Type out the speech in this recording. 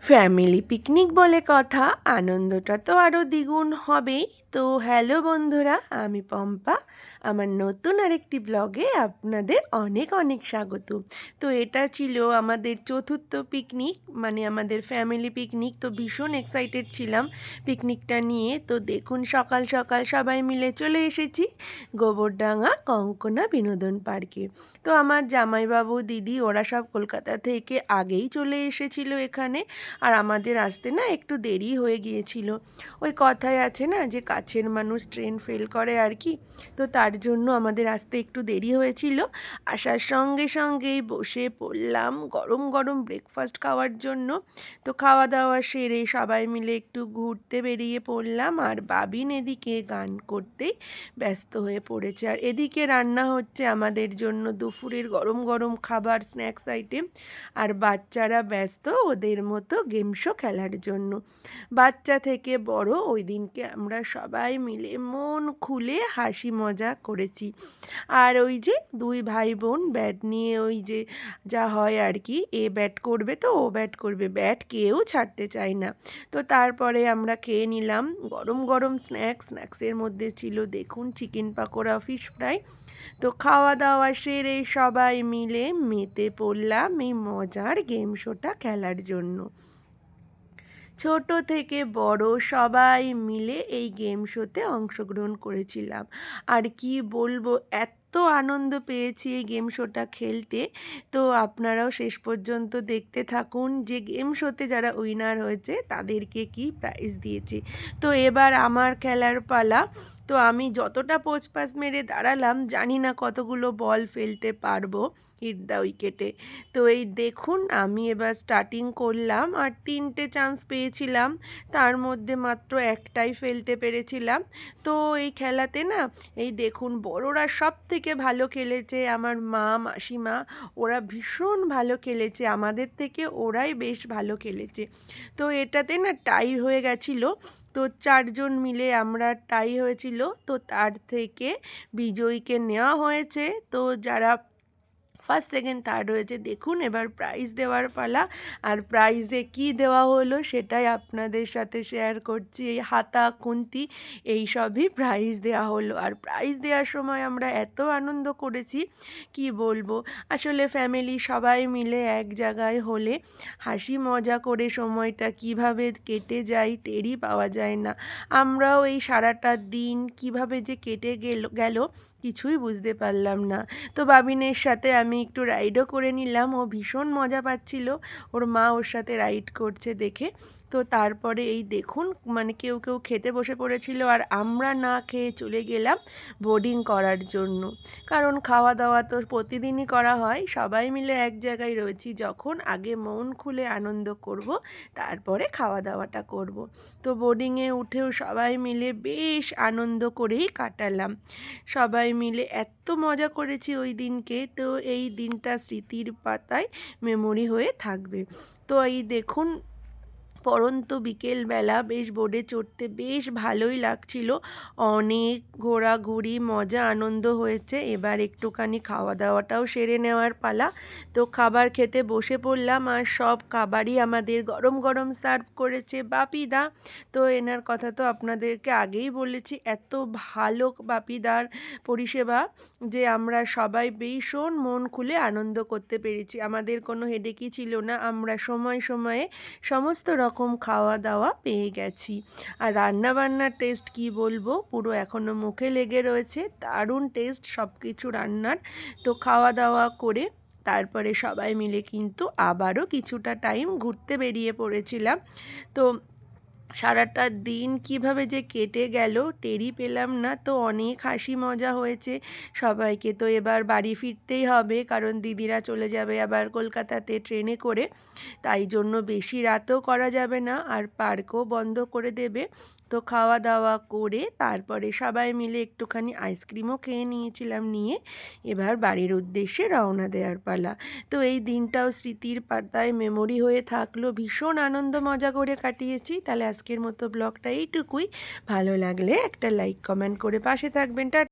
Family picnic বলে কথা, আনন্দটা তো আরও দ্বিগুণ হবেই। তো হ্যালো বন্ধুরা, আমি পম্পা। আমার নতুন আরেকটি ব্লগে আপনাদের অনেক অনেক স্বাগত। তো এটা ছিল আমাদের চতুর্থ পিকনিক, মানে আমাদের ফ্যামিলি পিকনিক। তো ভীষণ এক্সাইটেড ছিলাম পিকনিকটা নিয়ে। তো দেখুন, সকাল সকাল সবাই মিলে চলে এসেছি গোবরডাঙ্গা কঙ্কনা বিনোদন পার্কে। তো আমার জামাইবাবু, দিদি ওরা সব কলকাতা থেকে আগেই চলে এসেছিল এখানে। আর আমাদের আসতে না একটু দেরি হয়ে গিয়েছিল। ওই কথায় আছে না যে কাছের মানুষ ট্রেন ফেল করে আর কি। তো তার জন্য আমাদের আসতে একটু দেরি হয়েছিল। আসার সঙ্গে সঙ্গেই বসে পড়লাম গরম গরম ব্রেকফাস্ট খাওয়ার জন্য। তো খাওয়া দাওয়া সেরে সবাই মিলে একটু ঘুরতে বেরিয়ে পড়লাম। আর বাবিন এদিকে গান করতেই ব্যস্ত হয়ে পড়েছে। আর এদিকে রান্না হচ্ছে আমাদের জন্য দুপুরের গরম গরম খাবার, স্ন্যাক্স আইটেম। আর বাচ্চারা ব্যস্ত ওদের মতো গেম শো খেলার জন্য। বাচ্চা থেকে বড় ওই দিনকে আমরা সবাই মিলে মন খুলে হাসি মজা করেছি। আর ওই যে দুই ভাই বোন ব্যাট নিয়ে, ওই যে যা হয় আর কি, এ ব্যাট করবে তো ও ব্যাট করবে, ব্যাট কেউ ছাড়তে চায় না। তো তারপরে আমরা খেয়ে নিলাম গরম গরম স্ন্যাক্সের মধ্যে ছিল দেখুন চিকেন পাকোড়া, ফিশ ফ্রাই। তো খাওয়া দাওয়া সেরে সবাই মিলে মেতে পড়লাম এই মজার গেম শোটা খেলার জন্য। ছোট থেকে বড় সবাই মিলে এই গেম শোতে অংশগ্রহণ করেছিলাম। আর কি বলবো, এত আনন্দ পেয়েছি এই গেম শোটা খেলতে। তো আপনারাও শেষ পর্যন্ত দেখতে থাকুন যে গেম শোতে যারা উইনার হয়েছে তাদেরকে কি প্রাইজ দিয়েছে। তো এবার আমার খেলার পালা। তো আমি যতটা পোজ পাস মেরে দাঁড়ালাম, জানি না কতগুলো বল ফেলতে পারবো হিট দ্য উইকেটে। তো এই দেখুন, আমি এবার স্টার্টিং করলাম আর 3টে চান্স পেয়েছিলাম, তার মধ্যে মাত্র একটাই ফেলতে পেরেছিলাম। তো এই খেলাতে না, এই দেখুন বড়রা সব থেকে ভালো খেলেছে। আমার মা, মাসিমা ওরা ভীষণ ভালো খেলেছে, আমাদের থেকে ওরাই বেশ ভালো খেলেছে। তো এটাতে না টাই হয়ে গেছিলো। তো 4জন মিলে আমরা টাই হয়েছিল। তো তার থেকে বিজয়ীকে নেওয়া হয়েছে। তো যারা ফার্স্ট সেকেন্ড থার্ড হয়েছে, দেখুন এবার প্রাইজ দেওয়ার পালা। আর প্রাইজে কি দেওয়া হলো সেটাই আপনাদের সাথে শেয়ার করছি। এই হাতা, খুন্তি, এই সবই প্রাইজ দেওয়া হলো। আর প্রাইজ দেওয়ার সময় আমরা এত আনন্দ করেছি কি বলবো। আসলে ফ্যামিলি সবাই মিলে এক জায়গায় হলে হাসি মজা করে সময়টা কিভাবে কেটে যায় টেরই পাওয়া যায় না। আমরাও এই সারাটা দিন কিভাবে যে কেটে গেল কিছুই বুঝতে পারলাম না। তো বাবিনের সাথে আমি একটু রাইডও করে নিলাম, ও ভীষণ মজা পাচ্ছিল ওর মা ওর সাথে রাইড করছে দেখে। তো তারপরে এই দেখুন, মানে কেউ কেউ খেতে বসে পড়েছিল আর আমরা না খেয়ে চলে গেলাম বোর্ডিং করার জন্য। কারণ খাওয়া দাওয়া তো প্রতিদিনই করা হয়, সবাই মিলে এক জায়গায় রয়েছি যখন, আগে মন খুলে আনন্দ করব, তারপরে খাওয়া দাওয়াটা করব। তো বোর্ডিংয়ে উঠেও সবাই মিলে বেশ আনন্দ করেই কাটালাম। সবাই মিলে এত মজা করেছি ওই দিনকে। তো এই দিনটা স্মৃতির পাতায় মেমোরি হয়ে থাকবে। তো এই দেখুন, পরন্ত বিকেলবেলা বেশ বোর্ডে চড়তে বেশ ভালোই লাগছিল। অনেক ঘোরাঘুরি, মজা, আনন্দ হয়েছে। এবার একটুখানি খাওয়া দাওয়াটাও সেরে নেওয়ার পালা। তো খাবার খেতে বসে পড়লাম আর সব খাবারই আমাদের গরম গরম সার্ভ করেছে বাপিদা। তো এনার কথা তো আপনাদেরকে আগেই বলেছি, এত ভালো বাপিদার পরিষেবা যে আমরা সবাই ভীষণ মন খুলে আনন্দ করতে পেরেছি। আমাদের কোনো হেডেকই ছিল না, আমরা সময়ে সময়ে সমস্ত রকম খাওয়া দাওয়া পেয়ে গেছি। আর রান্নাবান্নার টেস্ট কি বলবো, পুরো এখনও মুখে লেগে রয়েছে, দারুণ টেস্ট সব কিছু রান্নার। তো খাওয়া দাওয়া করে তারপরে সবাই মিলে কিন্তু আবারও কিছুটা টাইম ঘুরতে বেরিয়ে পড়েছিলাম। তো সারাটা দিন কিভাবে যে কেটে গেল টেরই পেলাম না। তো অনেক হাসি মজা হয়েছে। সবাইকে তো এবার বাড়ি ফিরতেই হবে, কারণ দিদিরা চলে যাবে আবার কলকাতাতে ট্রেনে করে। তাই জন্য বেশি রাতও করা যাবে না, আর পার্কও বন্ধ করে দেবে। তো খাওয়া দাওয়া করে তারপরে সবাই মিলে একটুখানি আইসক্রিমও খেয়ে নিয়েছিলাম, নিয়ে এবার বাড়ির উদ্দেশ্যে রওনা দেওয়ার পালা। তো এই দিনটাও স্মৃতির পাতায় মেমোরি হয়ে থাকলো। ভীষণ আনন্দ মজা করে কাটিয়েছি। তাহলে আজকের মতো ব্লগটা এইটুকুই। ভালো লাগলে একটা লাইক কমেন্ট করে পাশে থাকবেন।